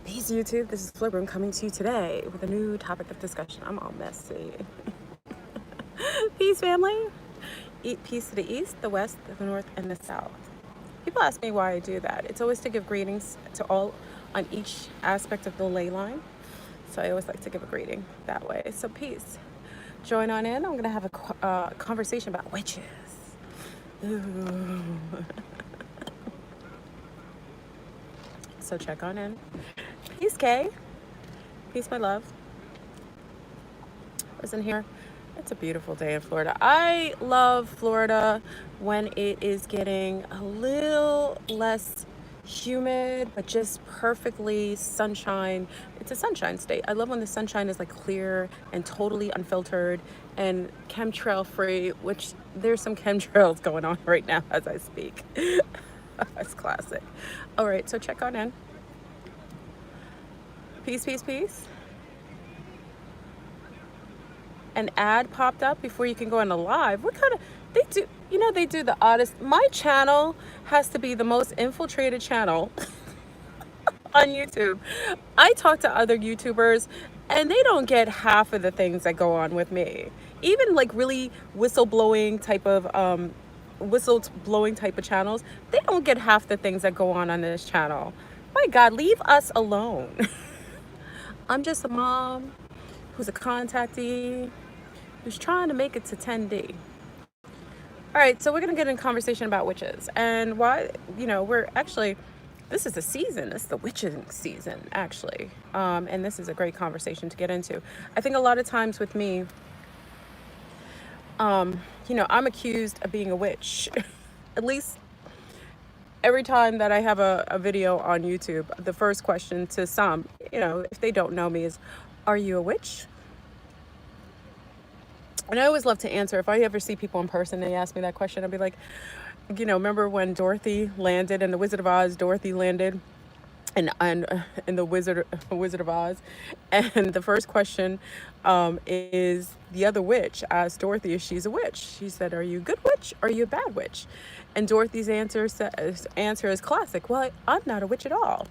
Peace YouTube, this is FleurBrun coming to you today with a new topic of discussion. I'm all messy. Peace family. Eat peace to the east, the west, the north, and the south. People ask me why I do that. It's always to give greetings to all on each aspect of the ley line. So I always like to give a greeting that way. So peace. Join on in. I'm going to have a conversation about witches. Ooh. So check on in. Peace, Kay. Peace, my love. Listen here. It's a beautiful day in Florida. I love Florida when it is getting a little less humid, but just perfectly sunshine. It's a sunshine state. I love when the sunshine is like clear and totally unfiltered and chemtrail free, which there's some chemtrails going on right now as I speak. That's classic. All right, so check on in. Peace, peace, peace. An ad popped up before you can go into live. What kind of, they do, they do the oddest. My channel has to be the most infiltrated channel on YouTube. I talk to other YouTubers and they don't get half of the things that go on with me. Even like really whistleblowing type of channels, they don't get half the things that go on this channel. My God, leave us alone. I'm just a mom who's a contactee who's trying to make it to 10D. All right, so we're gonna get in conversation about witches and why, we're actually, this is the season, this is the witching season, actually. And this is a great conversation to get into. I think a lot of times with me, I'm accused of being a witch. At least every time that I have a video on YouTube, the first question to some, if they don't know me is, are you a witch? And I always love to answer. If I ever see people in person and they ask me that question, I'll be like, remember when Dorothy landed in the Wizard of Oz, Dorothy landed in the Wizard of Oz, and the first question is the other witch asked Dorothy if she's a witch. She said, "Are you a good witch or are you a bad witch?" And Dorothy's answer is classic. Well, I'm not a witch at all.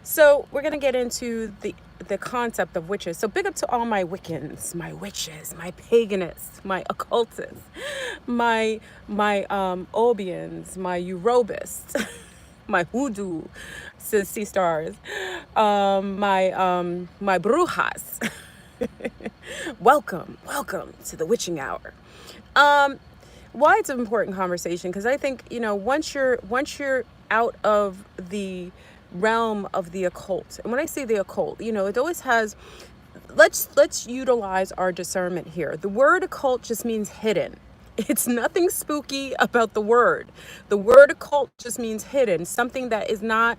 So we're gonna get into the concept of witches. So big up to all my Wiccans, my witches, my paganists, my occultists, my Obians, my Eurobists, my hoodoo, sea stars, my brujas. Welcome to the witching hour. Why it's an important conversation, because I think once you're out of the realm of the occult, and when I say the occult, it always has, let's utilize our discernment here. The word occult just means hidden. It's nothing spooky about the word. The word occult just means hidden, something that is not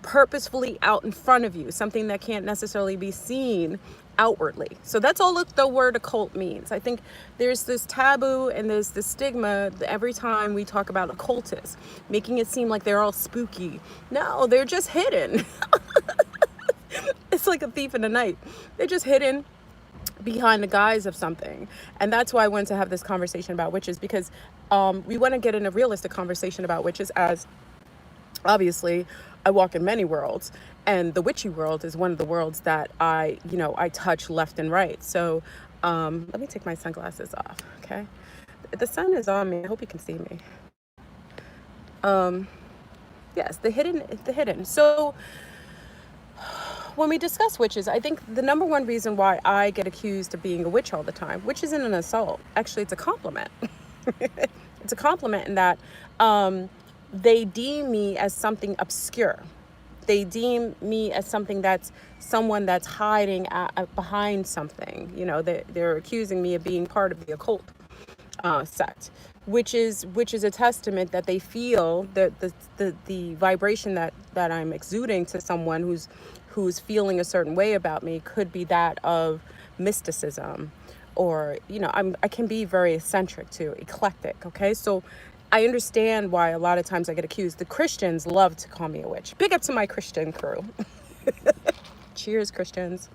purposefully out in front of you, something that can't necessarily be seen outwardly. So that's all the word occult means. I think there's this taboo and there's this stigma every time we talk about occultists, making it seem like they're all spooky. No, they're just hidden. It's like a thief in the night. They're just hidden behind the guise of something. And that's why I wanted to have this conversation about witches, because we want to get in a realistic conversation about witches, as obviously I walk in many worlds, and the witchy world is one of the worlds that I touch left and right. So let me take my sunglasses off, okay? The sun is on me. I hope you can see me. Yes, the hidden. So when we discuss witches, I think the number one reason why I get accused of being a witch all the time, which isn't an assault, actually it's a compliment. It's a compliment in that they deem me as something obscure. They deem me as something that's someone that's hiding behind something. They're accusing me of being part of the occult sect, which is a testament that they feel that the vibration that I'm exuding to someone who's feeling a certain way about me could be that of mysticism, or I can be very eccentric too, eclectic. Okay, so I understand why a lot of times I get accused. The Christians love to call me a witch. Big up to my Christian crew. Cheers, Christians.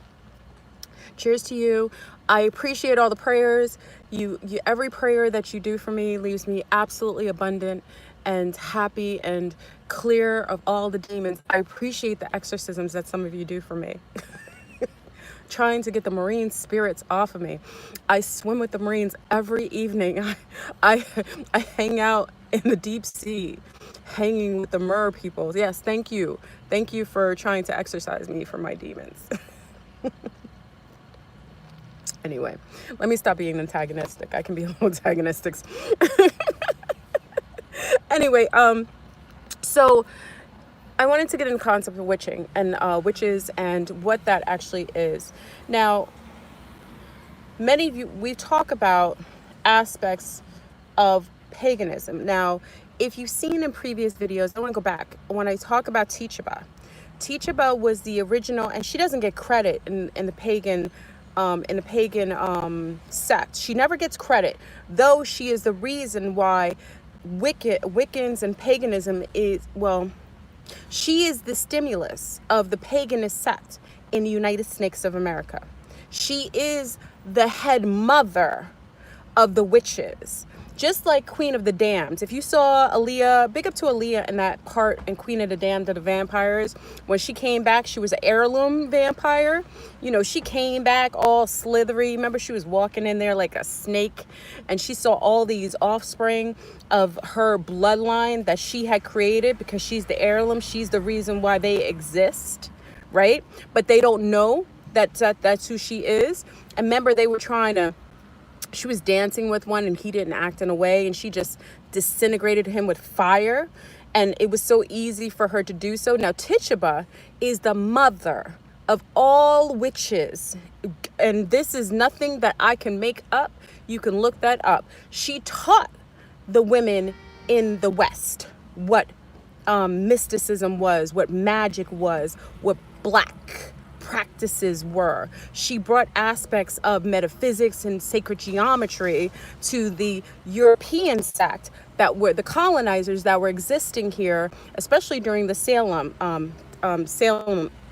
Cheers to you. I appreciate all the prayers. You every prayer that you do for me leaves me absolutely abundant and happy and clear of all the demons. I appreciate the exorcisms that some of you do for me. Trying to get the marine spirits off of me. I swim with the Marines every evening. I, I hang out in the deep sea, hanging with the mer people. Yes, thank you. Thank you for trying to exorcise me from my demons. Anyway, let me stop being antagonistic. I can be a little antagonistic. Anyway, so I wanted to get into the concept of witching and witches and what that actually is. Now, many of you, we talk about aspects of paganism. Now, if you've seen in previous videos, I want to go back. When I talk about Teachaba, Teachaba was the original, and she doesn't get credit in the pagan sect. She never gets credit, though she is the reason why Wiccans and paganism is, well, she is the stimulus of the paganist sect in the United States of America. She is the head mother of the witches. Just like Queen of the Damned. If you saw Aaliyah, big up to Aaliyah in that part in Queen of the Damned of the Vampires. When she came back, she was an heirloom vampire. You know, she came back all slithery. Remember, she was walking in there like a snake. And she saw all these offspring of her bloodline that she had created because she's the heirloom. She's the reason why they exist, right? But they don't know that that's who she is. And remember, they were trying to... She was dancing with one and he didn't act in a way, and she just disintegrated him with fire, and it was so easy for her to do so. Now, Tituba is the mother of all witches, and this is nothing that I can make up. You can look that up. She taught the women in the West what mysticism was, what magic was, what black practices were. She brought aspects of metaphysics and sacred geometry to the European sect that were the colonizers that were existing here, especially during the Salem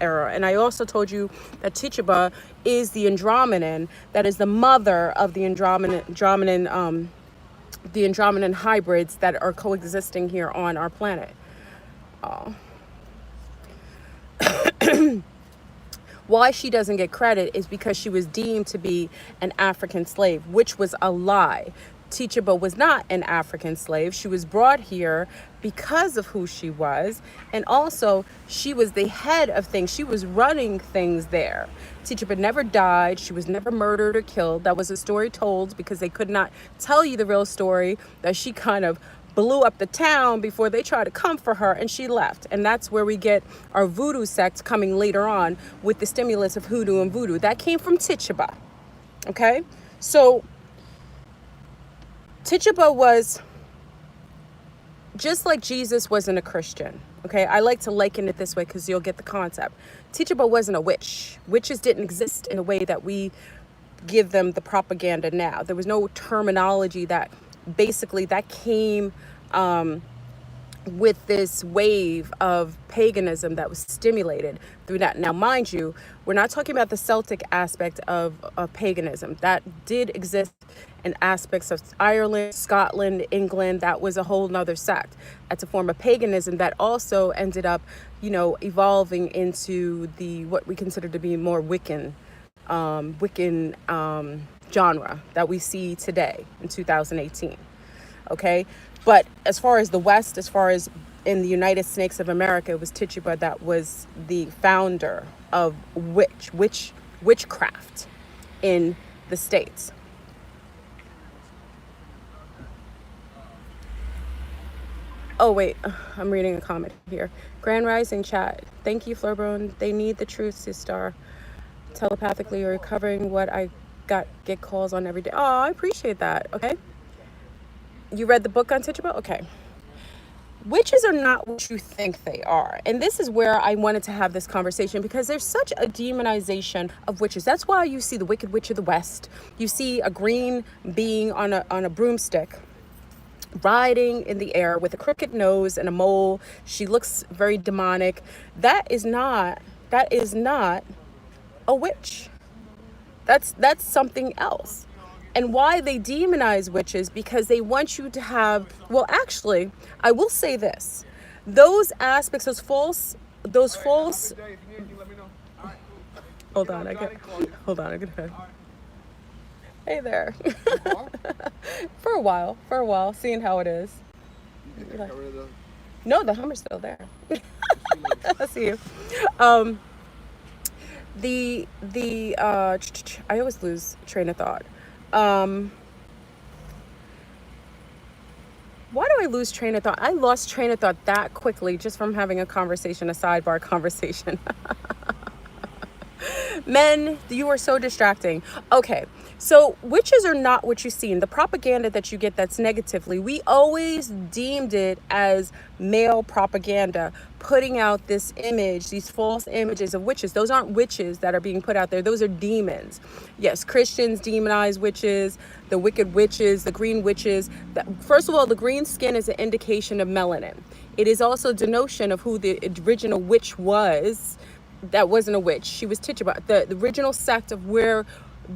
era. And I also told you that Tituba is the Andromedan, that is the mother of the Andromedan hybrids that are coexisting here on our planet. Why she doesn't get credit is because she was deemed to be an African slave, which was a lie. Tituba was not an African slave. She was brought here because of who she was, and also she was the head of things. She was running things there. Tituba never died. She was never murdered or killed. That was a story told because they could not tell you the real story, that she kind of blew up the town before they tried to come for her, and she left. And that's where we get our voodoo sect coming later on with the stimulus of hoodoo and voodoo. That came from Tituba. Okay? So Tituba was just like Jesus wasn't a Christian. Okay? I like to liken it this way because you'll get the concept. Tituba wasn't a witch. Witches didn't exist in a way that we give them the propaganda now. There was no terminology that basically that came with this wave of paganism that was stimulated through that. Now, mind you, we're not talking about the Celtic aspect of paganism. That did exist in aspects of Ireland, Scotland, England. That was a whole nother sect. That's a form of paganism that also ended up, you know, evolving into the what we consider to be more Wiccan genre that we see today in 2018. Okay, but as far as the West, as far as in the United States of America, it was Tituba that was the founder of witchcraft in the States. Oh wait, I'm reading a comment here. Grand Rising chat. Thank you, FleurBrun. They need the truth to star telepathically or recovering what I get calls on every day. Oh, I appreciate that. Okay. You read the book on Tituba? Okay. Witches are not what you think they are. And this is where I wanted to have this conversation, because there's such a demonization of witches. That's why you see the Wicked Witch of the West. You see a green being on a broomstick riding in the air with a crooked nose and a mole. She looks very demonic. That is not a witch. That's something else. And why they demonize witches, because they want you to have, well, actually, I will say this. Those aspects, those false, hold on, hold on, I got hey there. For a while, seeing how it is. Like, no, the Hummer's still there. I see you. Um, I always lose train of thought. Um, why do I lose train of thought? I lost train of thought that quickly just from having a conversation, a sidebar conversation. Men, you are so distracting. Okay, so witches are not what you see. And the propaganda that you get that's negatively, we always deemed it as male propaganda, putting out this image, these false images of witches. Those aren't witches that are being put out there. Those are demons. Yes, Christians demonize witches, the wicked witches, the green witches. First of all, the green skin is an indication of melanin. It is also denotion of who the original witch was. That wasn't a witch. She was Tituba. The original sect of where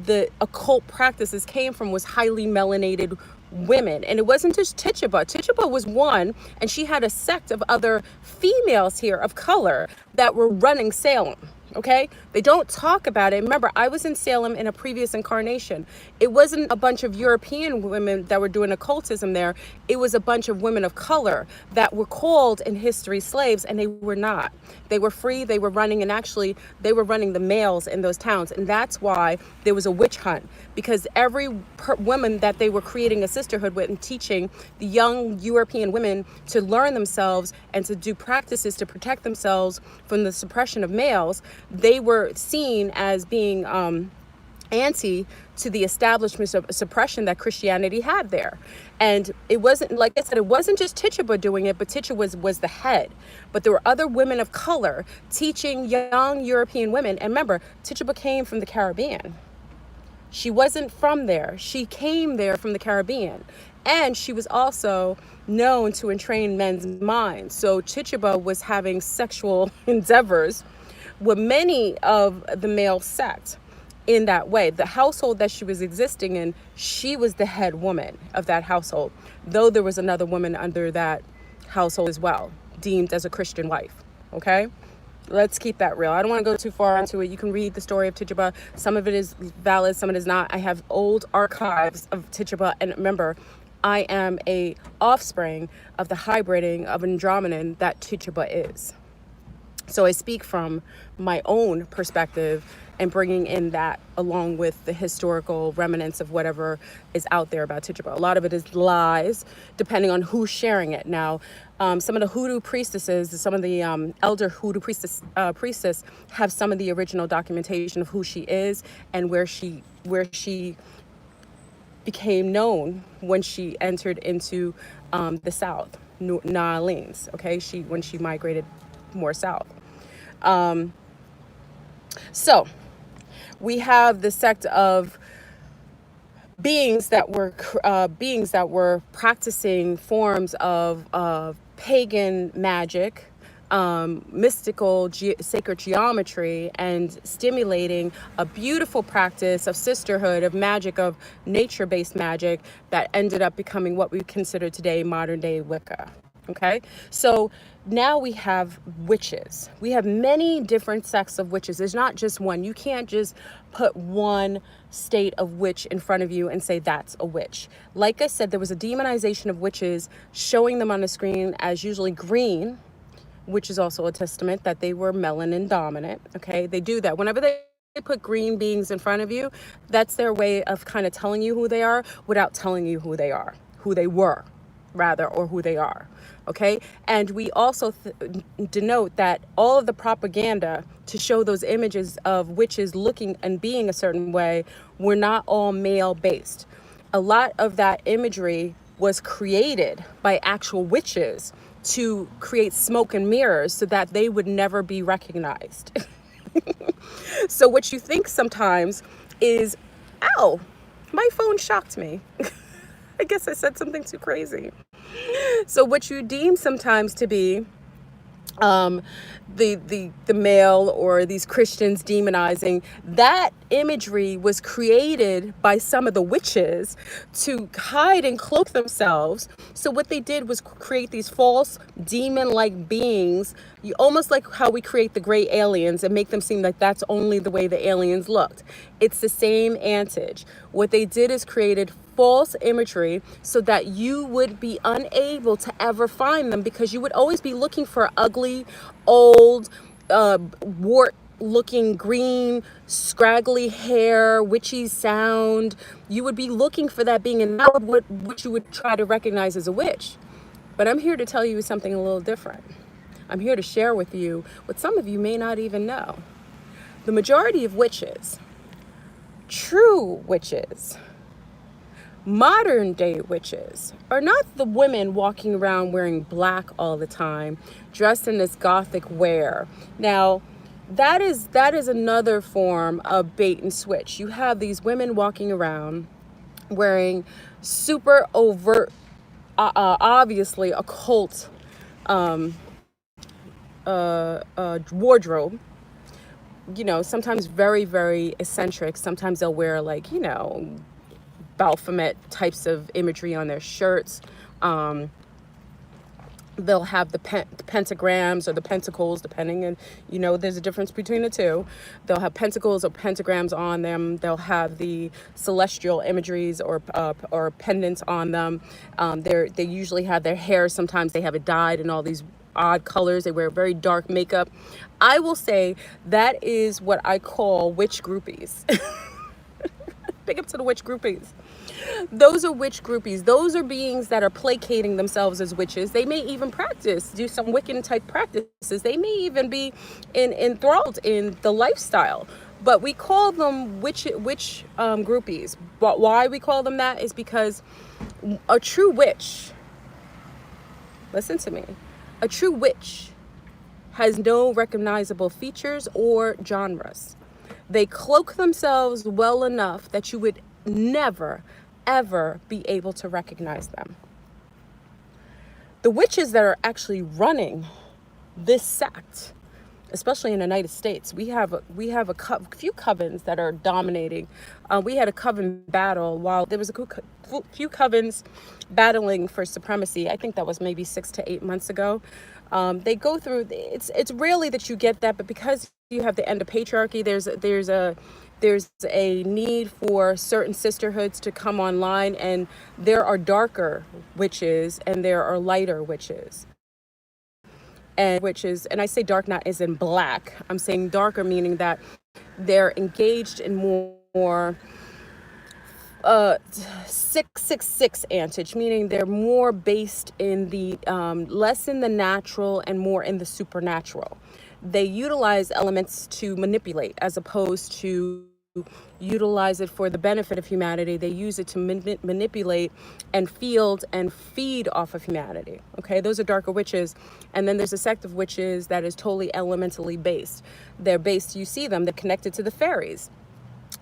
the occult practices came from was highly melanated women. And it wasn't just Tituba. Tituba was one, and she had a sect of other females here of color that were running Salem. Okay, they don't talk about it. Remember, I was in Salem in a previous incarnation. It wasn't a bunch of European women that were doing occultism there. It was a bunch of women of color that were called in history slaves, and they were not. They were free, they were running, and actually they were running the males in those towns. And that's why there was a witch hunt, because every woman that they were creating a sisterhood with and teaching the young European women to learn themselves and to do practices to protect themselves from the suppression of males, they were seen as being anti to the establishment of suppression that Christianity had there. And it wasn't, like I said, it wasn't just Tituba doing it, but Tituba was the head. But there were other women of color teaching young European women. And remember, Tituba came from the Caribbean. She wasn't from there. She came there from the Caribbean. And she was also known to entrain men's minds. So Tituba was having sexual endeavors with many of the male sect in that way. The household that she was existing in, she was the head woman of that household, though there was another woman under that household as well, deemed as a Christian wife. Okay, let's keep that real. I don't want to go too far into it. You can read the story of Tituba. Some of it is valid, some of it is not. I have old archives of Tituba, and remember, I am a offspring of the hybriding of Andromedan that Tituba is. So I speak from my own perspective and bringing in that along with the historical remnants of whatever is out there about Tituba. A lot of it is lies, depending on who's sharing it. Now, some of the hoodoo priestesses, some of the elder hoodoo priestess have some of the original documentation of who she is and where she became known when she entered into the South, New Orleans. Okay, when she migrated more south. So we have the sect of beings that were practicing forms of pagan magic, mystical sacred geometry, and stimulating a beautiful practice of sisterhood, of magic, of nature-based magic that ended up becoming what we consider today modern day Wicca. Okay, so now we have witches. We have many different sects of witches. There's not just one. You can't just put one state of witch in front of you and say that's a witch. Like I said, there was a demonization of witches, showing them on the screen as usually green, which is also a testament that they were melanin dominant. Okay, they do that whenever they put green beings in front of you. That's their way of kind of telling you who they are without telling you who they are, who they were rather, or who they are. Okay, and we also denote that all of the propaganda to show those images of witches looking and being a certain way were not all male based. A lot of that imagery was created by actual witches to create smoke and mirrors so that they would never be recognized. So what you think sometimes is, ow, my phone shocked me. I guess I said something too crazy. So what you deem sometimes to be um, the male, or these Christians demonizing. That imagery was created by some of the witches to hide and cloak themselves. So what they did was create these false demon-like beings, almost like how we create the gray aliens and make them seem like that's only the way the aliens looked. It's the same antage. What they did is created false imagery so that you would be unable to ever find them, because you would always be looking for ugly, old, wart looking, green, scraggly hair, witchy sound. You would be looking for that being, and that would what you would try to recognize as a witch. But I'm here to tell you something a little different. I'm here to share with you what some of you may not even know. The majority of witches, true witches, modern day witches, are not the women walking around wearing black all the time, dressed in this gothic wear. Now, that is another form of bait and switch. You have these women walking around wearing super overt, obviously occult wardrobe. Sometimes very, very eccentric. Sometimes they'll wear, like, Baphomet types of imagery on their shirts. They'll have the pentagrams or the pentacles, depending, and there's a difference between the two. They'll have pentacles or pentagrams on them. They'll have the celestial imageries or pendants on them. They usually have their hair. Sometimes they have it dyed in all these odd colors. They wear very dark makeup. I will say that is what I call witch groupies. Big up to the witch groupies. Those are witch groupies. Those are beings that are placating themselves as witches. They may even do some Wiccan type practices. They may even be enthralled in the lifestyle. But we call them witch groupies. But why we call them that is because a true witch, listen to me, a true witch has no recognizable features or genres. They cloak themselves well enough that you would never, ever be able to recognize them. The witches that are actually running this sect, especially in the United States, we have a few covens that are dominating. We had a coven battle while there was a few covens battling for supremacy. I think that was maybe 6 to 8 months ago. They go through. It's rarely that you get that, but because you have the end of patriarchy, there's a need for certain sisterhoods to come online, and there are darker witches and there are lighter witches. And I say dark not as in black. I'm saying darker, meaning that they're engaged in more 666 antage, meaning they're more based in the less in the natural and more in the supernatural. They utilize elements to manipulate as opposed to utilize it for the benefit of humanity. They use it to manipulate and field and feed off of humanity. Okay, those are darker witches. And then there's a sect of witches that is totally elementally based. They're based, you see them, they're connected to the fairies.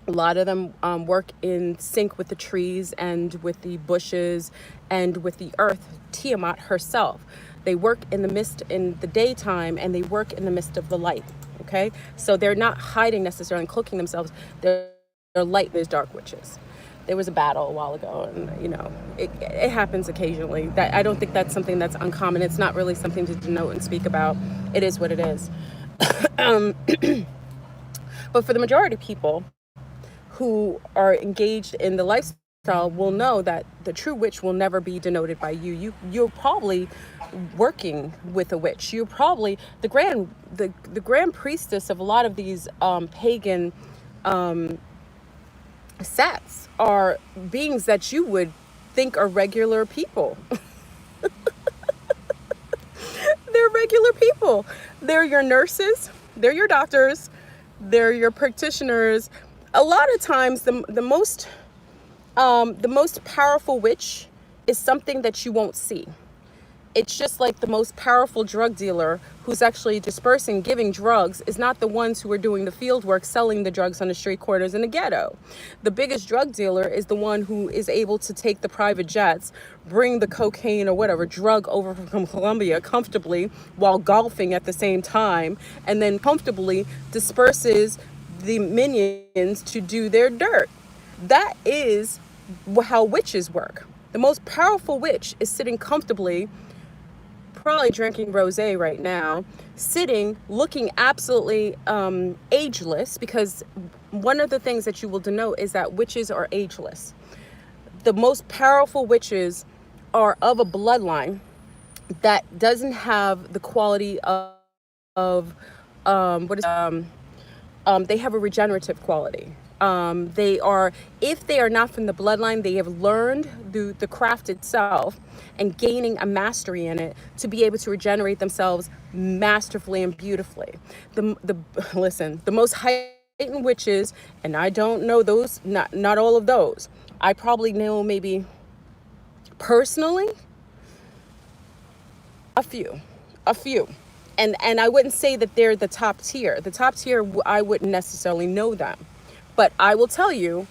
A lot of them work in sync with the trees and with the bushes and with the earth, Tiamat herself. They work in the mist in the daytime, and they work in the midst of the light. Okay, so they're not hiding necessarily and cloaking themselves. They're light. There's dark witches. There was a battle a while ago, and it happens occasionally. That I don't think that's something that's uncommon. It's not really something to denote and speak about. It is what it is. But for the majority of people who are engaged in the lifestyle will know that the true witch will never be denoted by you. You're probably working with a witch. You're probably the grand priestess of a lot of these pagan sects are beings that you would think are regular people. They're regular people. They're your nurses. They're your doctors. They're your practitioners. A lot of times, the most powerful witch is something that you won't see. It's just like the most powerful drug dealer who's actually dispersing, giving drugs, is not the ones who are doing the field work, selling the drugs on the street corners in the ghetto. The biggest drug dealer is the one who is able to take the private jets, bring the cocaine or whatever drug over from Colombia comfortably while golfing at the same time, and then comfortably disperses the minions to do their dirt. That is how witches work. The most powerful witch is sitting comfortably, probably drinking rosé right now, sitting, looking absolutely ageless, because one of the things that you will denote is that witches are ageless. The most powerful witches are of a bloodline that doesn't have the quality of they have a regenerative quality. They are, if they are not from the bloodline, they have learned the craft itself and gaining a mastery in it to be able to regenerate themselves masterfully and beautifully. Listen, the most heightened witches, and I don't know those, not all of those. I probably know maybe personally a few. And I wouldn't say that they're the top tier. The top tier, I wouldn't necessarily know them. But I will tell you,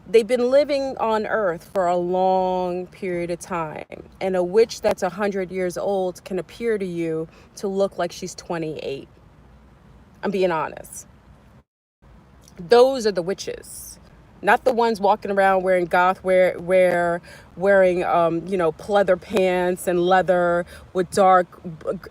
they've been living on earth for a long period of time. And a witch that's 100 years old can appear to you to look like she's 28. I'm being honest. Those are the witches. Not the ones walking around wearing wearing pleather pants and leather with dark,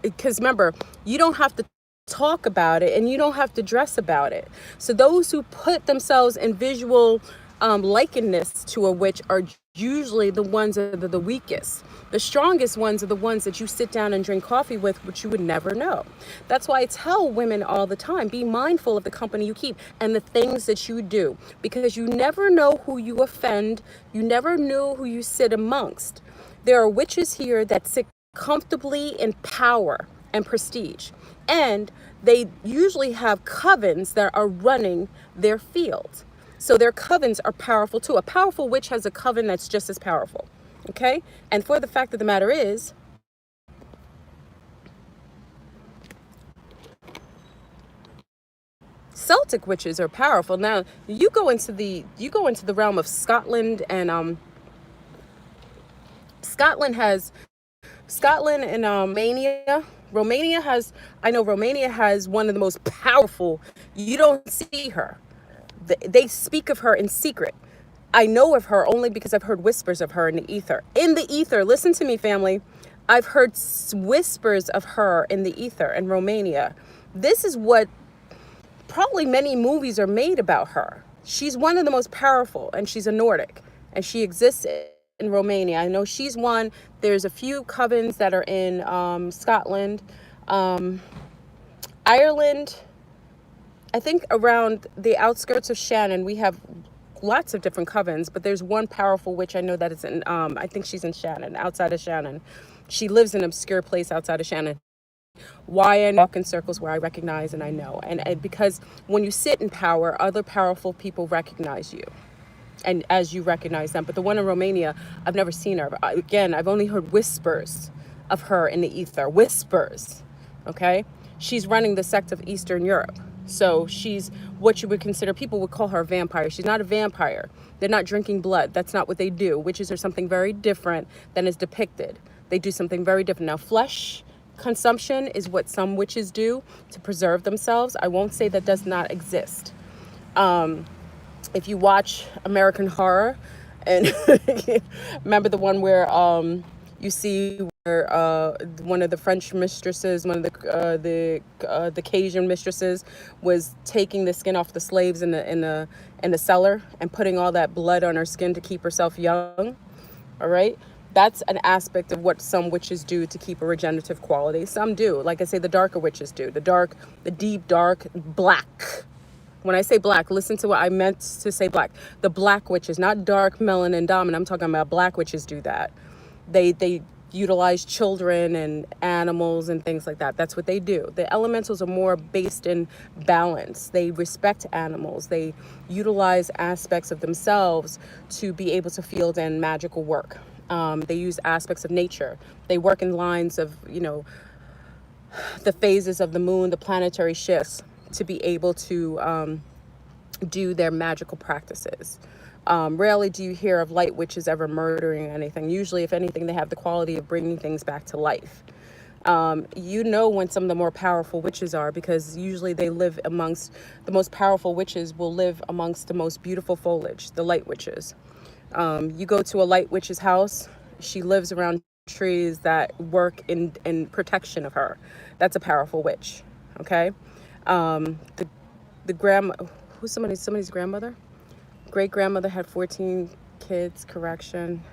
because remember, you don't have to talk about it and you don't have to dress about it. So those who put themselves in visual likeness to a witch are usually the ones that are the weakest. The strongest ones are the ones that you sit down and drink coffee with, which you would never know. That's why I tell women all the time, be mindful of the company you keep and the things that you do, because you never know who you offend. You never know who you sit amongst. There are witches here that sit comfortably in power and prestige, and they usually have covens that are running their field. So their covens are powerful too. A powerful witch has a coven that's just as powerful. Okay? And for the fact of the matter is, Celtic witches are powerful. Now, you go into the realm of Scotland, and Scotland and Romania has, I know Romania has one of the most powerful. You don't see her. They speak of her in secret. I know of her only because I've heard whispers of her in the ether. In the ether, listen to me, family. I've heard whispers of her in the ether in Romania. This is what probably many movies are made about her. She's one of the most powerful, and she's a Nordic, and she exists in Romania. I know she's one. There's a few covens that are in Scotland, Ireland. I think around the outskirts of Shannon, we have lots of different covens, but there's one powerful witch I know that is in, I think she's in Shannon, outside of Shannon. She lives in an obscure place outside of Shannon. Why I walk in circles where I recognize and I know. And because when you sit in power, other powerful people recognize you, and as you recognize them. But the one in Romania, I've never seen her. Again, I've only heard whispers of her in the ether. Whispers, okay? She's running the sect of Eastern Europe. So she's what you would consider, people would call her a vampire. She's not a vampire. They're not drinking blood. That's not what they do. Witches are something very different than is depicted. They do something very different. Now, flesh consumption is what some witches do to preserve themselves. I won't say that does not exist. If you watch American Horror, and remember the one where you see where one of the French mistresses, one of the Cajun mistresses, was taking the skin off the slaves in the cellar and putting all that blood on her skin to keep herself young. All right, that's an aspect of what some witches do to keep a regenerative quality. Some do, like I say, the darker witches do. The deep dark black. When I say black, listen to what I meant to say black. The black witches, not dark, melanin dominant. I'm talking about black witches do that. They utilize children and animals and things like that. That's what they do. The elementals are more based in balance. They respect animals. They utilize aspects of themselves to be able to field in magical work. They use aspects of nature. They work in lines of, you know, the phases of the moon, the planetary shifts, to be able to do their magical practices. Rarely do you hear of light witches ever murdering anything. Usually, if anything, they have the quality of bringing things back to life. You know when some of the more powerful witches are, because usually they live amongst, the most powerful witches will live amongst the most beautiful foliage, the light witches. You go to a light witch's house, she lives around trees that work in protection of her. That's a powerful witch. Okay. The grandma, who's somebody's grandmother? Great grandmother had 14 kids, correction.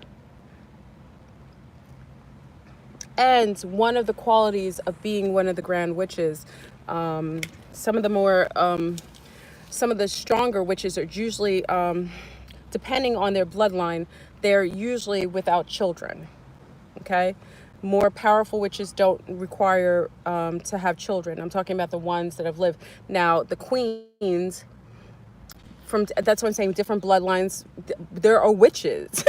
And one of the qualities of being one of the grand witches, some of the more, some of the stronger witches are usually, depending on their bloodline, they're usually without children. Okay. More powerful witches don't require to have children. I'm talking about the ones that have lived. Now, the queens, from, that's what I'm saying, different bloodlines, there are witches.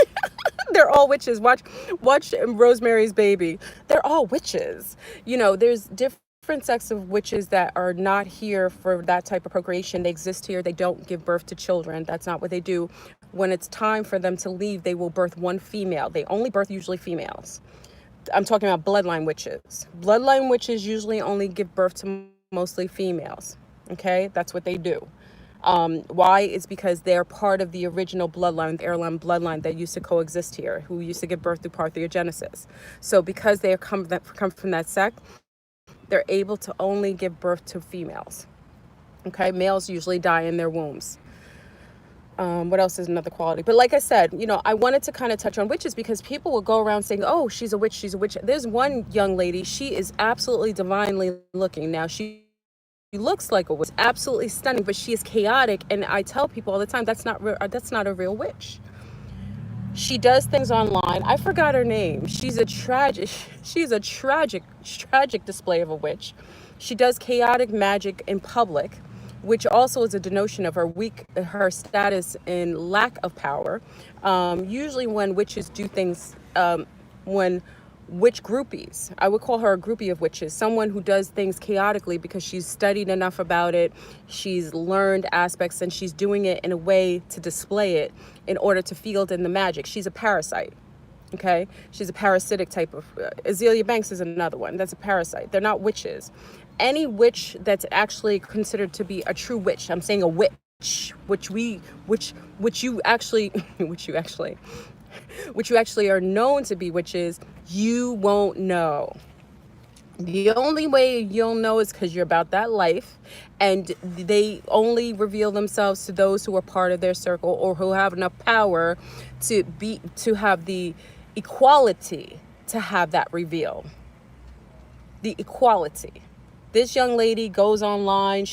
They're all witches. Watch Rosemary's Baby. They're all witches. You know, there's different sects of witches that are not here for that type of procreation. They exist here. They don't give birth to children. That's not what they do. When it's time for them to leave, they will birth one female. They only birth usually females. I'm talking about bloodline witches. Bloodline witches usually only give birth to mostly females. Okay, that's what they do. Why? It's because they're part of the original bloodline, the heirloom bloodline that used to coexist here, who used to give birth through parthenogenesis. So because they come from that sect, they're able to only give birth to females. Okay, males usually die in their wombs. What else is another quality? But like I said, you know, I wanted to kind of touch on witches because people will go around saying, oh, she's a witch, she's a witch. There's one young lady, she is absolutely divinely looking. Now, she looks like a witch, absolutely stunning, but she is chaotic. And I tell people all the time, that's not a real witch. She does things online. I forgot her name. She's a tragic display of a witch. She does chaotic magic in public, which also is a denotion of her status in lack of power. Usually when witches do things, when witch groupies, I would call her a groupie of witches, someone who does things chaotically because she's studied enough about it, she's learned aspects, and she's doing it in a way to display it in order to field in the magic. She's a parasite. Okay, she's a parasitic type of, Azealia Banks is another one. That's a parasite. They're not witches. Any witch that's actually considered to be a true witch, I'm saying a witch, which you actually are known to be witches, you won't know. The only way you'll know is because you're about that life, and they only reveal themselves to those who are part of their circle or who have enough power to have the equality to have that reveal. The equality. This young lady goes online,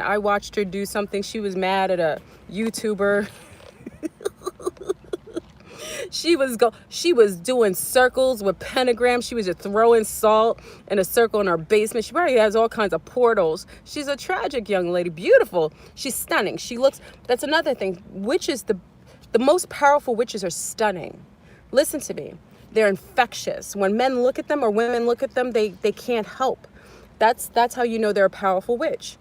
I watched her do something. She was mad at a YouTuber. She was doing circles with pentagrams. She was just throwing salt in a circle in her basement. She probably has all kinds of portals. She's a tragic young lady, beautiful. She's stunning. That's another thing. Witches, the most powerful witches are stunning. Listen to me. They're infectious. When men look at them or women look at them, they can't help. That's how you know they're a powerful witch.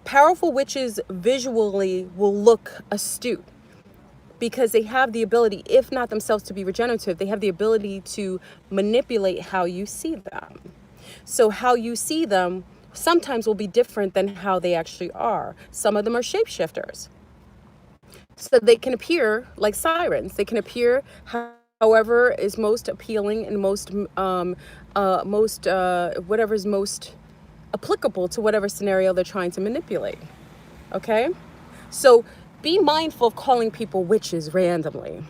Powerful witches visually will look astute because they have the ability, if not themselves to be regenerative, they have the ability to manipulate how you see them. So how you see them sometimes will be different than how they actually are. Some of them are shapeshifters. So they can appear like sirens. They can appear however is most appealing and whatever is most applicable to whatever scenario they're trying to manipulate. Okay? So be mindful of calling people witches randomly.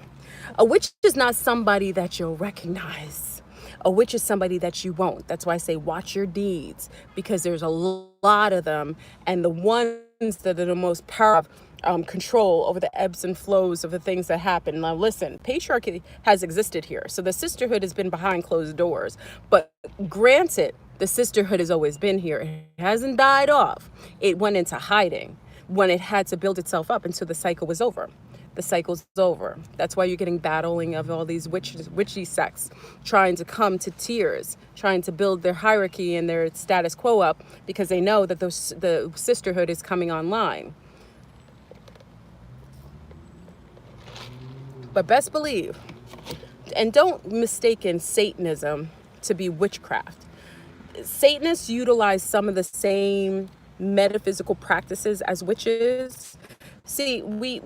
A witch is not somebody that you'll recognize. A witch is somebody that you won't. That's why I say watch your deeds, because there's a lot of them, and the ones that are the most powerful control over the ebbs and flows of the things that happen. Now listen, patriarchy has existed here. So the sisterhood has been behind closed doors. But granted, the sisterhood has always been here. It hasn't died off. It went into hiding when it had to build itself up until the cycle was over. the cycle's over. That's why you're getting battling of all these witchy sects trying to come to tears, trying to build their hierarchy and their status quo up, because they know that the sisterhood is coming online. But best believe, and don't mistaken Satanism to be witchcraft. Satanists utilize some of the same metaphysical practices as witches. See, we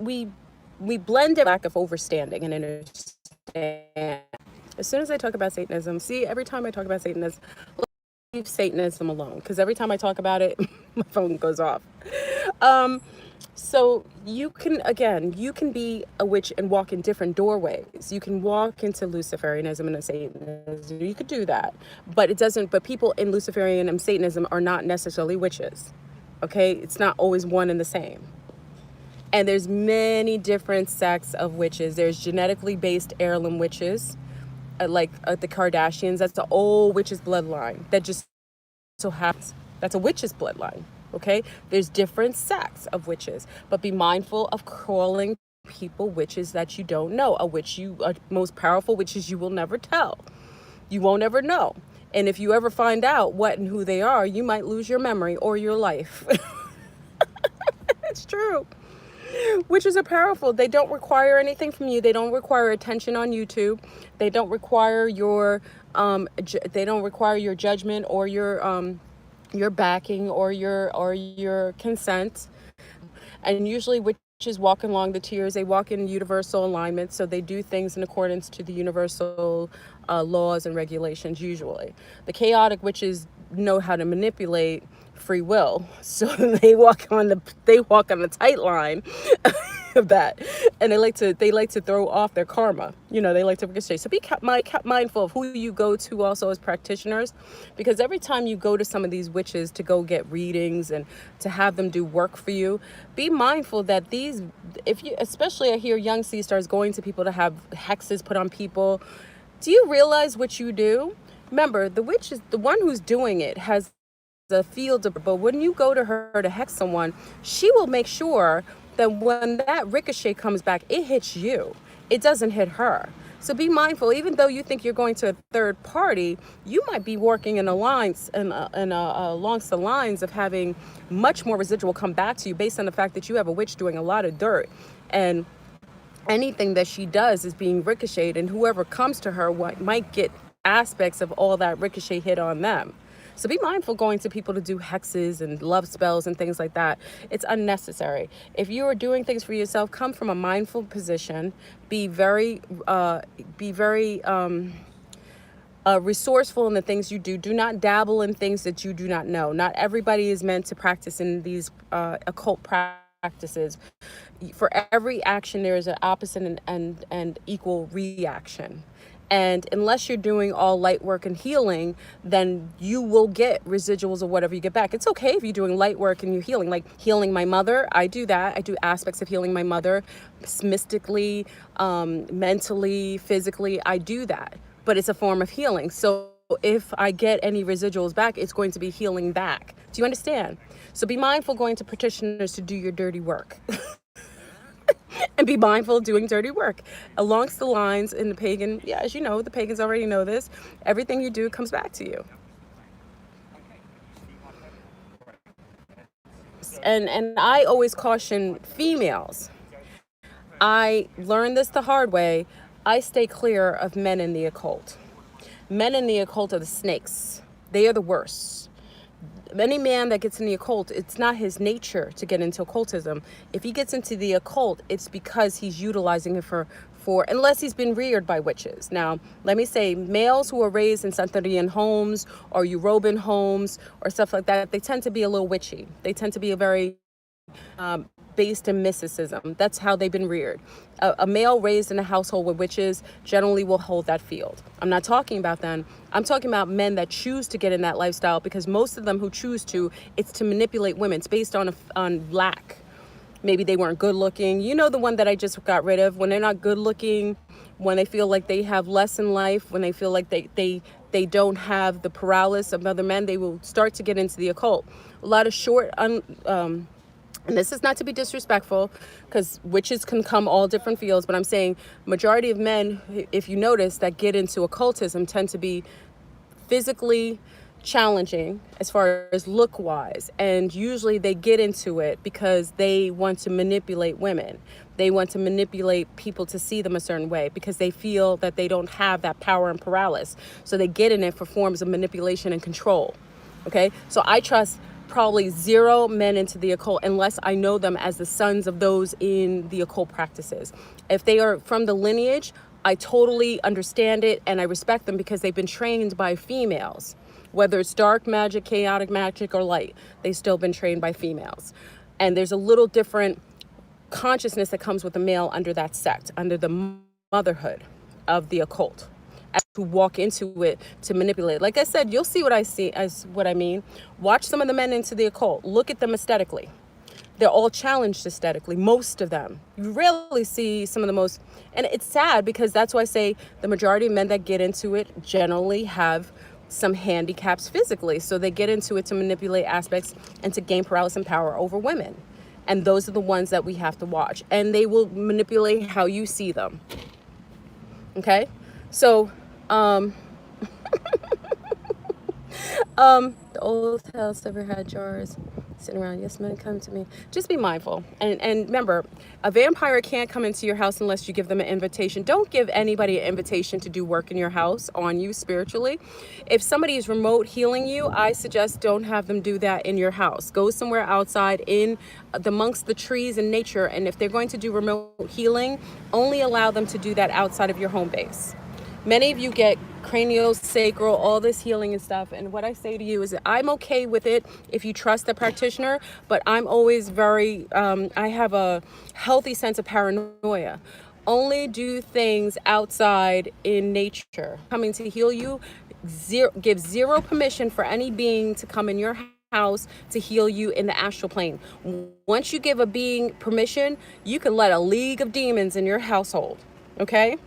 blend a lack of overstanding and understand. As soon as I talk about Satanism, see, every time I talk about Satanism, leave Satanism alone, because every time I talk about it, my phone goes off. So you can be a witch and walk in different doorways. You can walk into Luciferianism and Satanism. You could do that, but people in Luciferian and Satanism are not necessarily witches. Okay, it's not always one and the same. And there's many different sects of witches. There's genetically based heirloom witches, like the Kardashians. That's the old witch's bloodline. That just so happens. That's a witch's bloodline. Okay, there's different sects of witches, but be mindful of calling people witches that you don't know. Most powerful witches you will never tell. You won't ever know. And if you ever find out what and who they are, you might lose your memory or your life. It's true. Witches are powerful. They don't require anything from you. They don't require attention on YouTube. They don't require your judgment or your backing or your consent. And usually witches walk along the tiers. They walk in universal alignment, so they do things in accordance to the universal laws and regulations. Usually the chaotic witches know how to manipulate free will, so they walk on the tight line of that, and they like to throw off their karma. They like to ricochet. So be mindful of who you go to also as practitioners, because every time you go to some of these witches to go get readings and to have them do work for you, be mindful that especially I hear young sea stars going to people to have hexes put on people. Do you realize what you do? Remember, the witch is the one who's doing it, has the field of, but when you go to her to hex someone, she will make sure that when that ricochet comes back, it hits you. It doesn't hit her. So be mindful. Even though you think you're going to a third party, you might be working in alliance and along the lines of having much more residual come back to you, based on the fact that you have a witch doing a lot of dirt, and anything that she does is being ricocheted, and whoever comes to her might get aspects of all that ricochet hit on them. So be mindful going to people to do hexes and love spells and things like that. It's unnecessary. If you are doing things for yourself, come from a mindful position. Be very resourceful in the things you do. Do not dabble in things that you do not know. Not everybody is meant to practice in these occult practices. For every action, there is an opposite and equal reaction. And unless you're doing all light work and healing, then you will get residuals of whatever you get back. It's okay if you're doing light work and you're healing, like healing my mother. I do that. I do aspects of healing my mother, mystically, mentally, physically. I do that, but it's a form of healing. So if I get any residuals back, it's going to be healing back. Do you understand? So be mindful going to practitioners to do your dirty work. And be mindful of doing dirty work along the lines in the pagan. Yeah, as you know, the pagans already know this. Everything you do comes back to you. And I always caution females. I learned this the hard way. I stay clear of men in the occult. Men in the occult are the snakes. They are the worst. Any man that gets in the occult, it's not his nature to get into occultism. If he gets into the occult, it's because he's utilizing it for unless he's been reared by witches. Now, let me say, males who are raised in Santerian homes or Yoruban homes or stuff like that, they tend to be a little witchy. They tend to be a very based in mysticism. That's how they've been reared. A male raised in a household with witches generally will hold that field. I'm not talking about them. I'm talking about men that choose to get in that lifestyle, because most of them who choose to, it's to manipulate women. It's based on lack. Maybe they weren't good looking. You know, the one that I just got rid of, when they're not good looking, when they feel like they have less in life, when they feel like they don't have the paralysis of other men, they will start to get into the occult. A lot of short, And this is not to be disrespectful, because witches can come all different fields, but I'm saying majority of men, if you notice, that get into occultism tend to be physically challenging as far as look wise, and usually they get into it because they want to manipulate women. They want to manipulate people to see them a certain way because they feel that they don't have that power and paralysis, so they get in it for forms of manipulation and control. Okay, so I trust probably zero men into the occult unless I know them as the sons of those in the occult practices. If they are from the lineage, I totally understand it and I respect them because they've been trained by females. Whether it's dark magic, chaotic magic, or light, they've still been trained by females. And there's a little different consciousness that comes with a male under that sect, under the motherhood of the occult, to walk into it to manipulate. Like I said, you'll see what I see as what I mean. Watch some of the men into the occult. Look at them aesthetically. They're all challenged aesthetically, most of them. You rarely see some of the most, and it's sad because that's why I say the majority of men that get into it generally have some handicaps physically. So they get into it to manipulate aspects and to gain paralysis and power over women. And those are the ones that we have to watch. And they will manipulate how you see them. Okay? So, the old house ever had jars sitting around. Yes, men, come to me. Just be mindful. And remember, a vampire can't come into your house unless you give them an invitation. Don't give anybody an invitation to do work in your house on you spiritually. If somebody is remote healing you, I suggest don't have them do that in your house. Go somewhere outside amongst the trees and nature. And if they're going to do remote healing, only allow them to do that outside of your home base. Many of you get craniosacral, all this healing and stuff. And what I say to you is that I'm okay with it if you trust the practitioner, but I'm always very, I have a healthy sense of paranoia. Only do things outside in nature. Coming to heal you, give zero permission for any being to come in your house to heal you in the astral plane. Once you give a being permission, you can let a league of demons in your household, okay?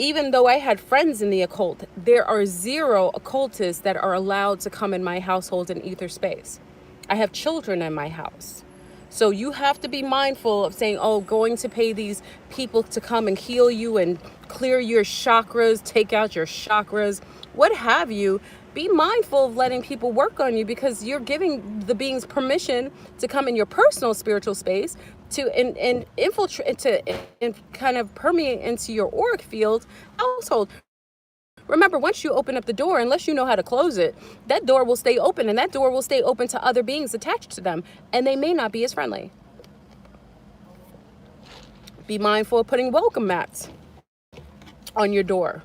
Even though I had friends in the occult, there are zero occultists that are allowed to come in my household in ether space. I have children in my house. So you have to be mindful of saying, oh, going to pay these people to come and heal you and clear your chakras, take out your chakras, what have you. Be mindful of letting people work on you because you're giving the beings permission to come in your personal spiritual space to infiltrate, and kind of permeate into your auric field household. Remember, once you open up the door, unless you know how to close it, that door will stay open, and that door will stay open to other beings attached to them, and they may not be as friendly. Be mindful of putting welcome mats on your door.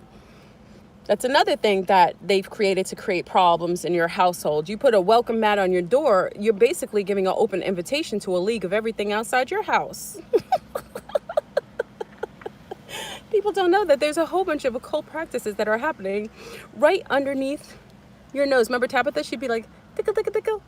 That's another thing that they've created to create problems in your household. You put a welcome mat on your door, you're basically giving an open invitation to a league of everything outside your house. People don't know that there's a whole bunch of occult practices that are happening right underneath your nose. Remember Tabitha? She'd be like, tickle, tickle, tickle.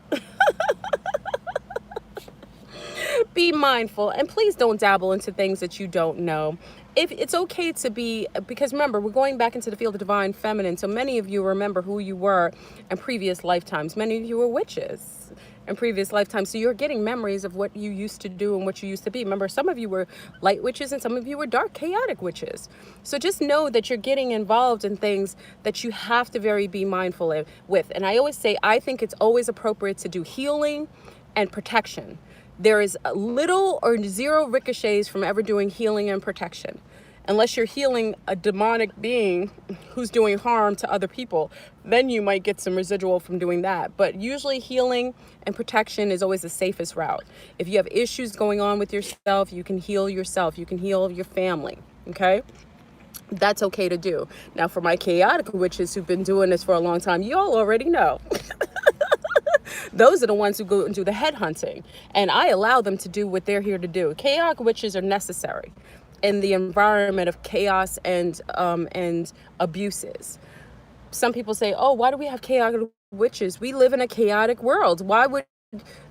Be mindful, and please don't dabble into things that you don't know. If it's okay to be, because remember, we're going back into the field of divine feminine. So many of you remember who you were in previous lifetimes. Many of you were witches in previous lifetimes. So you're getting memories of what you used to do and what you used to be. Remember, some of you were light witches and some of you were dark, chaotic witches. So just know that you're getting involved in things that you have to be mindful with. And I always say, I think it's always appropriate to do healing and protection. There is little or zero ricochets from ever doing healing and protection. Unless you're healing a demonic being who's doing harm to other people, then you might get some residual from doing that. But usually healing and protection is always the safest route. If you have issues going on with yourself, you can heal yourself. You can heal your family, okay? That's okay to do. Now, for my chaotic witches who've been doing this for a long time, y'all already know. Those are the ones who go and do the head hunting. And I allow them to do what they're here to do. Chaotic witches are necessary in the environment of chaos and abuses. Some people say, oh, why do we have chaotic witches? We live in a chaotic world. Why would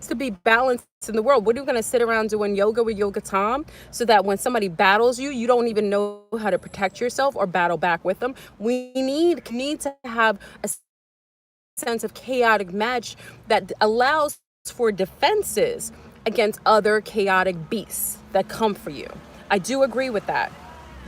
to be balanced in the world? What are you going to sit around doing yoga with Yoga Tom so that when somebody battles you, you don't even know how to protect yourself or battle back with them? We need to have a sense of chaotic match that allows for defenses against other chaotic beasts that come for you. I do agree with that.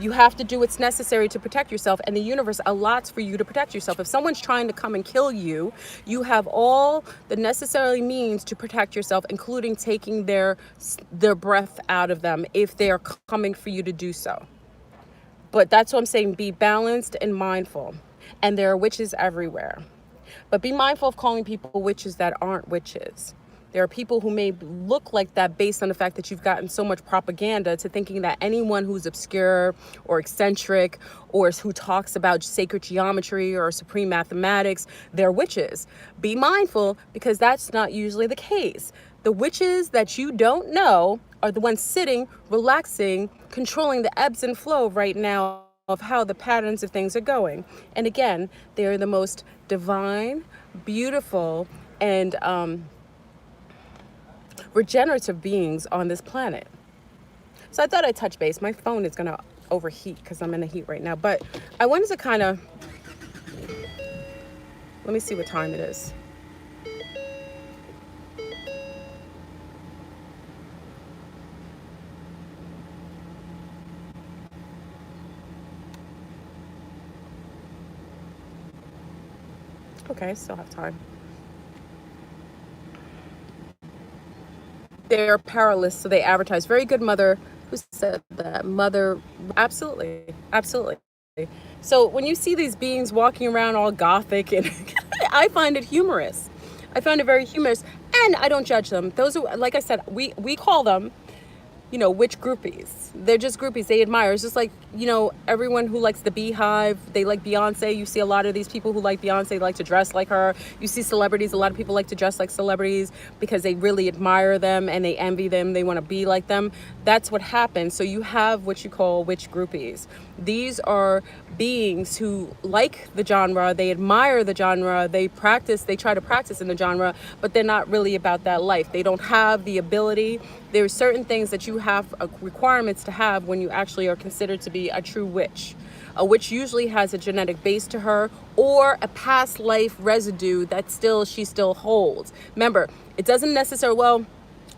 You have to do what's necessary to protect yourself, and the universe allots for you to protect yourself. If someone's trying to come and kill you, you have all the necessary means to protect yourself, including taking their breath out of them if they're coming for you to do so. But that's what I'm saying. Be balanced and mindful. And there are witches everywhere. But be mindful of calling people witches that aren't witches. There are people who may look like that based on the fact that you've gotten so much propaganda to thinking that anyone who's obscure or eccentric or who talks about sacred geometry or supreme mathematics, they're witches. Be mindful, because that's not usually the case. The witches that you don't know are the ones sitting, relaxing, controlling the ebbs and flow right now of how the patterns of things are going. And again, they are the most divine, beautiful, and regenerative beings on this planet. So I thought I'd touch base. My phone is gonna overheat because I'm in the heat right now, but I wanted to kind of, let me see what time it is. Okay, I still have time. They're powerless, so they advertise. Very good, mother. Who said that? Mother. Absolutely, absolutely. So when you see these beings walking around all gothic, and I find it humorous. I find it very humorous, and I don't judge them. Those are, like I said, we call them, witch groupies. They're just groupies. They admire. It's just like, everyone who likes the Beehive, they like Beyonce. You see a lot of these people who like Beyonce like to dress like her. You see celebrities. A lot of people like to dress like celebrities because they really admire them and they envy them. They want to be like them. That's what happens. So you have what you call witch groupies. These are beings who like the genre. They admire the genre. They try to practice in the genre, but they're not really about that life. They don't have the ability. There are certain things that you have requirements to have when you actually are considered to be a true witch. A witch usually has a genetic base to her or a past life residue that she still holds. Remember, it doesn't necessarily,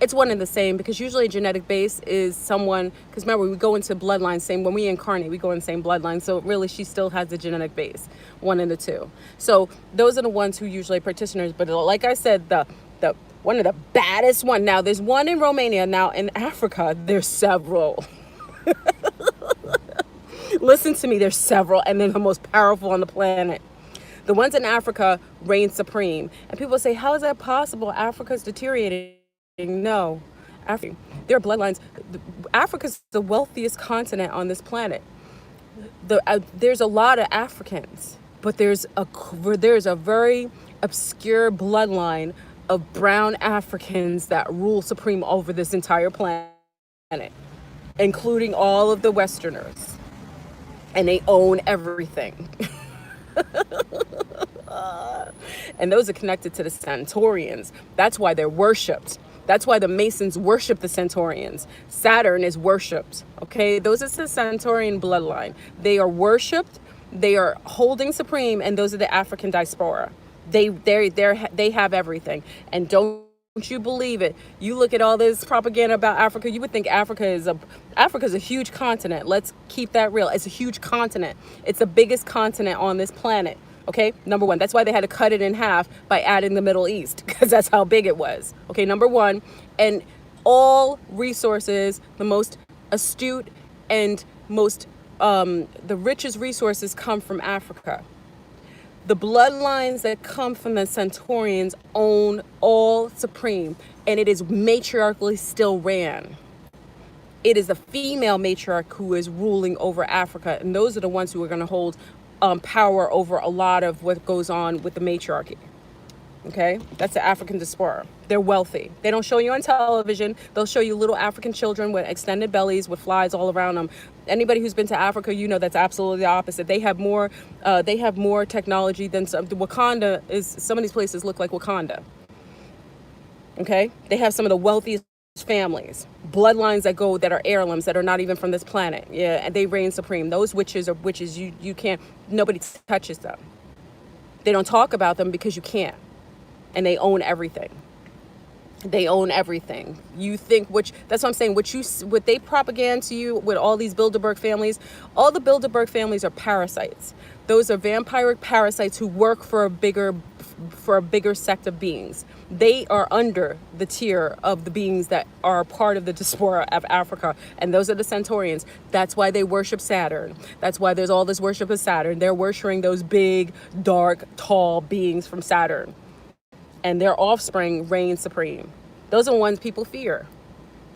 it's one and the same, because usually a genetic base is someone, because remember, we go into bloodlines, when we incarnate, we go in the same bloodline. So really, she still has the genetic base, one and the two. So those are the ones who usually practitioners. But like I said, one of the baddest one. Now, there's one in Romania. Now, in Africa, there's several. Listen to me, there's several, and they're the most powerful on the planet. The ones in Africa reign supreme. And people say, how is that possible? Africa's deteriorating. No. There are bloodlines. Africa's the wealthiest continent on this planet. There's a lot of Africans, but there's a very obscure bloodline of brown Africans that rule supreme over this entire planet, including all of the Westerners. And they own everything. And those are connected to the Centaurians. That's why they're worshipped. That's why the Masons worship the Centaurians. Saturn is worshipped. Okay, those are the Centaurian bloodline. They are worshipped. They are holding supreme, and those are the African diaspora. They have everything. And don't you believe it? You look at all this propaganda about Africa, you would think Africa's a huge continent. Let's keep that real. It's a huge continent. It's the biggest continent on this planet. Okay, number one. That's why they had to cut it in half by adding the Middle East, because that's how big it was. Okay, number one. And all resources, the most astute and the richest resources come from Africa. The bloodlines that come from the Centaurians own all supreme, and it is matriarchally still ran. It is the female matriarch who is ruling over Africa, and those are the ones who are going to hold power over a lot of what goes on with the matriarchy. Okay, that's the African diaspora. They're wealthy. They don't show you on television. They'll show you little African children with extended bellies with flies all around them. Anybody who's been to Africa, that's absolutely the opposite. They have more technology than some. Wakanda is, some of these places look like Wakanda. Okay, they have some of the wealthiest families, bloodlines that are heirlooms, that are not even from this planet. Yeah, and they reign supreme. Those witches are witches. You can't. Nobody touches them. They don't talk about them because you can't. And they own everything. They own everything. You think, which, that's what I'm saying, what they propaganda to you with all these Bilderberg families, all the Bilderberg families are parasites. Those are vampiric parasites who work for a bigger sect of beings. They are under the tier of the beings that are part of the diaspora of Africa, and those are the Centaurians. That's why they worship Saturn. That's why there's all this worship of Saturn. They're worshiping those big, dark, tall beings from Saturn, and their offspring reign supreme. Those are the ones people fear.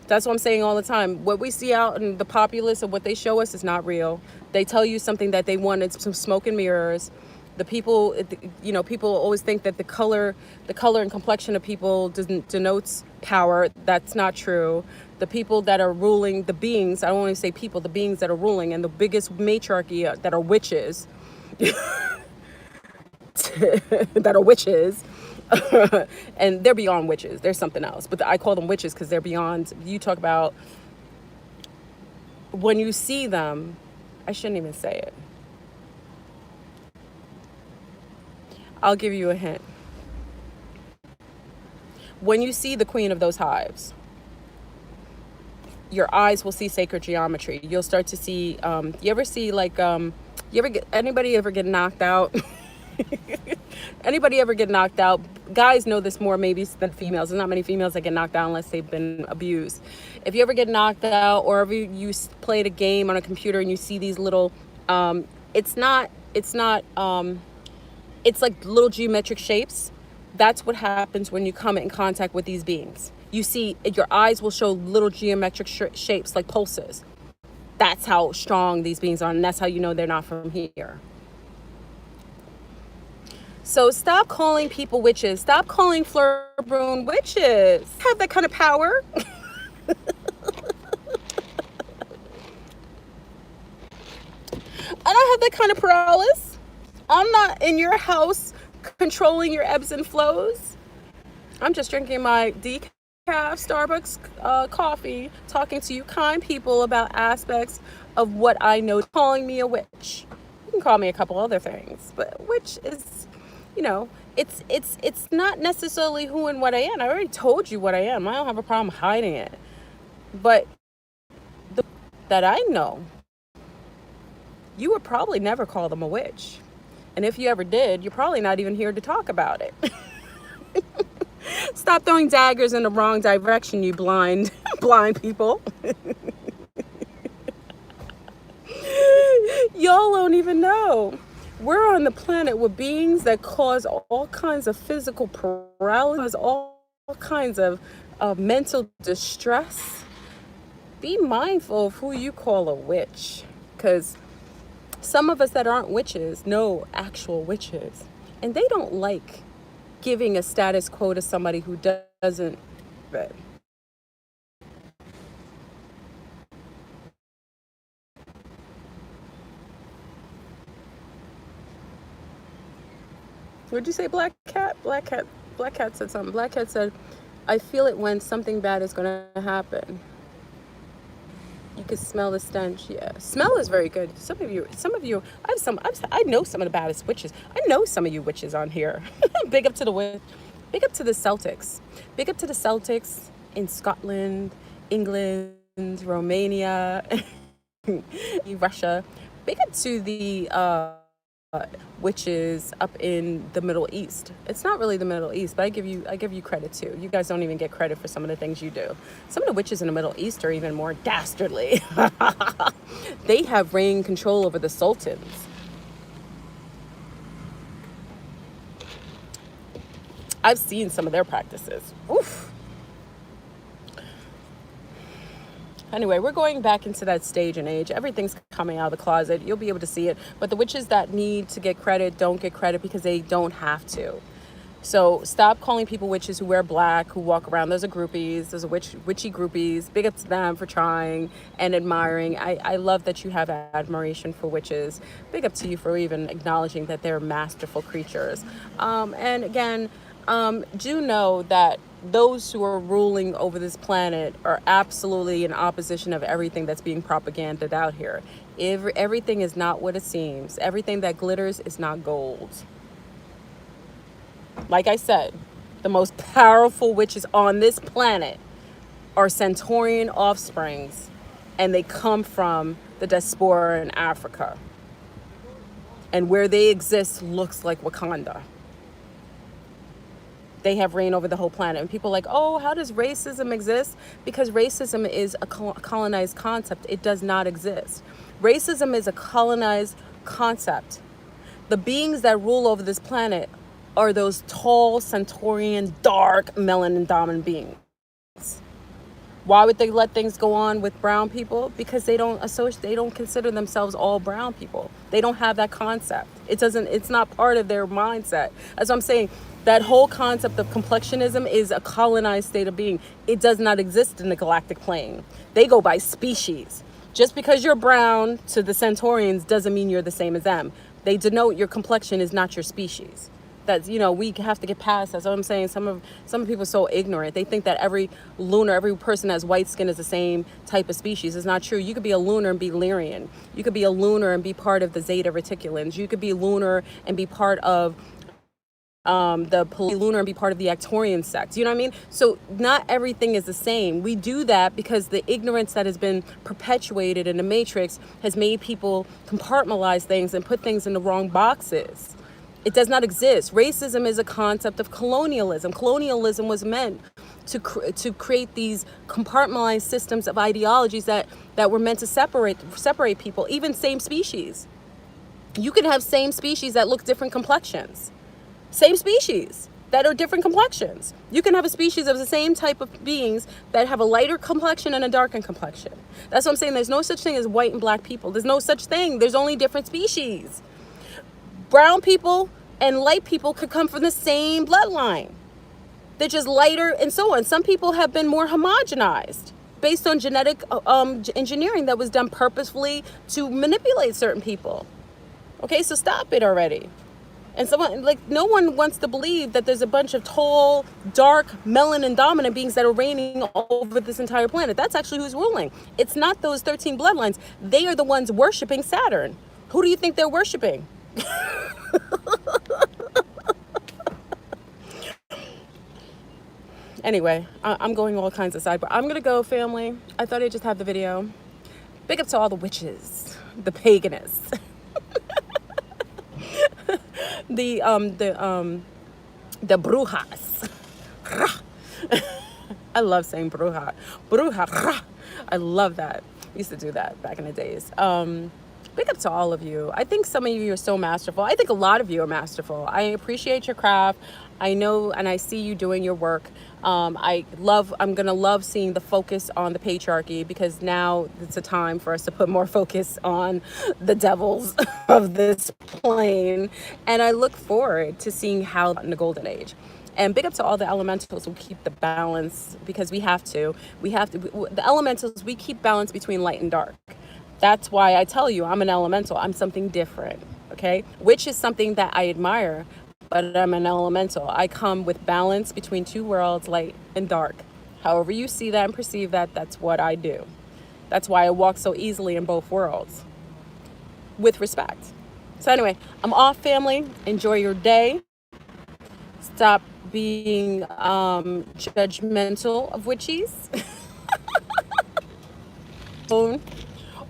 That's what I'm saying all the time. What we see out in the populace and what they show us is not real. They tell you something that they want. It's some smoke and mirrors. The people, people always think that the color and complexion of people denotes power. That's not true. The people that are ruling, the beings, I don't want to say people, the beings that are ruling, and the biggest matriarchy that are witches, that are witches, and they're beyond witches. There's something else, but I call them witches because they're beyond. You talk about when you see them, I shouldn't even say it. I'll give you a hint. When you see the queen of those hives, your eyes will see sacred geometry. You'll start to see, you ever see like, anybody ever get knocked out? Anybody ever get knocked out? Guys know this more maybe than females. There's not many females that get knocked out unless they've been abused. If you ever get knocked out, or if you played a game on a computer and you see these little, it's like little geometric shapes. That's what happens when you come in contact with these beings. You see, your eyes will show little geometric shapes like pulses. That's how strong these beings are, and that's how you know they're not from here. So stop calling people witches. Stop calling FleurBrun witches. I have that kind of power. I don't have that kind of paralysis. I'm not in your house controlling your ebbs and flows. I'm just drinking my decaf Starbucks coffee, talking to you kind people about aspects of what I know. Calling me a witch. You can call me a couple other things, but witch is, it's not necessarily who and what I am. I already told you what I am. I don't have a problem hiding it. But that I know, you would probably never call them a witch. And if you ever did, you're probably not even here to talk about it. Stop throwing daggers in the wrong direction, you blind people. Y'all don't even know. We're on the planet with beings that cause all kinds of physical paralysis, all kinds of mental distress. Be mindful of who you call a witch, because some of us that aren't witches know actual witches, and they don't like giving a status quo to somebody who doesn't. What'd you say, Black Cat? Black Cat said something. Black Cat said, I feel it when something bad is going to happen. You can smell the stench. Yeah, smell is very good. Some of you, I know some of the baddest witches. I know some of you witches on here. Big up to the witch. Big up to the Celtics. Big up to the Celtics in Scotland, England, Romania, Russia. Big up to the witches up in the Middle East. It's not really the Middle East, but I give you credit too. You guys don't even get credit for some of the things you do. Some of the witches in the Middle East are even more dastardly. They have reign control over the sultans. I've seen some of their practices. Oof. Anyway, we're going back into that stage and age. Everything's coming out of the closet. You'll be able to see it. But the witches that need to get credit don't get credit because they don't have to. So stop calling people witches who wear black, who walk around. Those are groupies. Those are witchy groupies. Big up to them for trying and admiring. I love that you have admiration for witches. Big up to you for even acknowledging that they're masterful creatures. And again, do know that those who are ruling over this planet are absolutely in opposition of everything that's being propagandaed out here. Everything is not what it seems. Everything that glitters is not gold. Like I said, the most powerful witches on this planet are Centaurian offsprings, and they come from the diaspora in Africa. And where they exist looks like Wakanda. They have reign over the whole planet. And people are like, oh, how does racism exist? Because racism is a colonized concept. It does not exist. Racism is a colonized concept. The beings that rule over this planet are those tall, Centaurian, dark, melanin dominant beings. Why would they let things go on with brown people? Because they don't consider themselves all brown people. They don't have that concept. It's not part of their mindset. As I'm saying, that whole concept of complexionism is a colonized state of being. It does not exist in the galactic plane. They go by species. Just because you're brown to the Centaurians doesn't mean you're the same as them. They denote your complexion is not your species. That's, we have to get past that. That's what I'm saying. Some people are so ignorant. They think that every person that has white skin is the same type of species. It's not true. You could be a lunar and be Lyrian. You could be a lunar and be part of the Zeta Reticulans. You could be lunar and be part of the lunar and be part of the Arcturian sect. You know what I mean? So not everything is the same. We do that because the ignorance that has been perpetuated in the matrix has made people compartmentalize things and put things in the wrong boxes. It does not exist. Racism is a concept of colonialism. Colonialism was meant to create these compartmentalized systems of ideologies that were meant to separate people, even same species. You can have same species that look different complexions. Same species that are different complexions. You can have a species of the same type of beings that have a lighter complexion and a darkened complexion. That's what I'm saying. There's no such thing as white and black people. There's no such thing. There's only different species. Brown people and light people could come from the same bloodline. They're just lighter and so on. Some people have been more homogenized based on genetic engineering that was done purposefully to manipulate certain people. Okay, so stop it already. And no one wants to believe that there's a bunch of tall, dark, melanin dominant beings that are reigning over this entire planet. That's actually who's ruling. It's not those 13 bloodlines. They are the ones worshiping Saturn. Who do you think they're worshiping? Anyway, I'm going all kinds of side, but I'm going to go, family. I thought I'd just have the video. Big up to all the witches, the paganists. The brujas. I love saying bruja. Bruja. I love that. I used to do that back in the days. Big up to all of you. I think some of you are so masterful. I think a lot of you are masterful. I appreciate your craft. I know and I see you doing your work. I'm gonna love seeing the focus on the patriarchy, because now it's a time for us to put more focus on the devils of this plane. And I look forward to seeing how in the golden age. And big up to all the elementals who keep the balance, because we have to. The elementals, we keep balance between light and dark. That's why I tell you, I'm an elemental. I'm something different, okay? Which is something that I admire, but I'm an elemental. I come with balance between two worlds, light and dark. However you see that and perceive that, that's what I do. That's why I walk so easily in both worlds, with respect. So anyway, I'm off, family. Enjoy your day. Stop being judgmental of witches.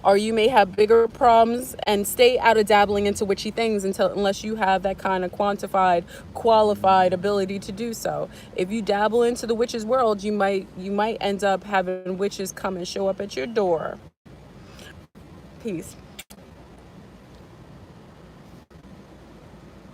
Or you may have bigger problems, and stay out of dabbling into witchy things unless you have that kind of qualified ability to do so. If you dabble into the witches world, you might end up having witches come and show up at your door. Peace.